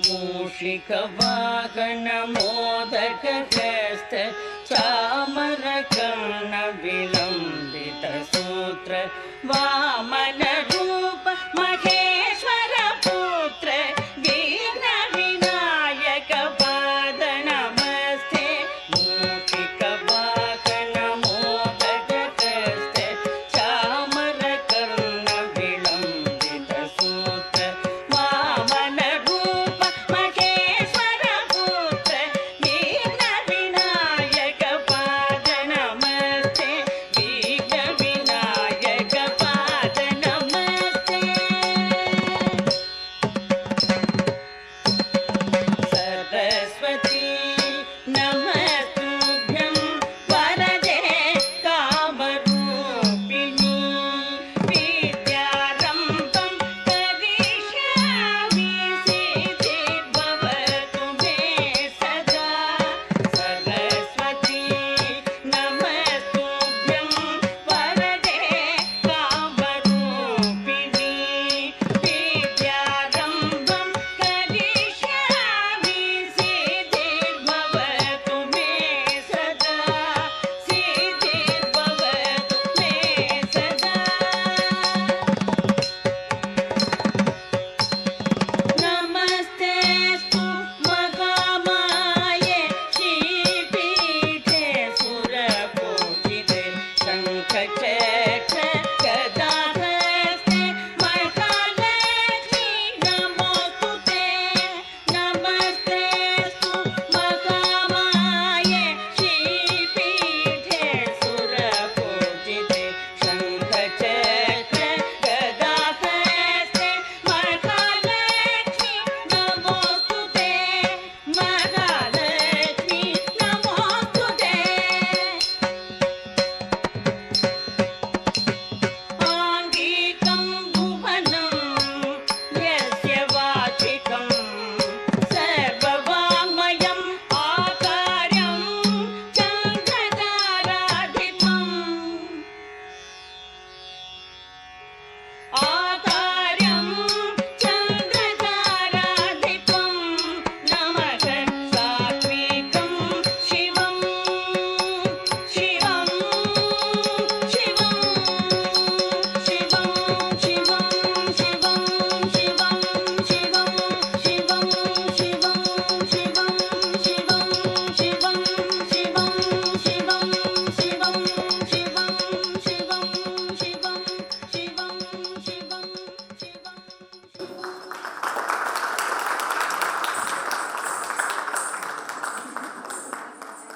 मूषिकवाहनमोदकहस्त चामरकर्णविलम्बितसूत्र वामनरूप महेश्वरपुत्र विघ्नविनायकपाद नमस्ते मूषिकवाहनमोदकहस्त चामरकर्णविलम्बितसूत्र वामनरूप महेश्वरपुत्र विघ्नविनायकपाद नमस्ते विघ्नविनायकपाद नमस्ते सरस्वती नमस्तुभ्यं वरदे कामरूपिणी विद्यारम्भं करिष्यामि सिद्धिर्भवतु मे सदा सरस्वती नमस्तुभ्यं वरदे कामरूपिणी विद्यारम्भं करिष्यामि सिद्धिर्भवतु मे सदा सिद्धिर्भवतु मे सदा नमस्तेऽस्तु महामाये श्रीपीठे सुरपूजिते शङ्खचक्र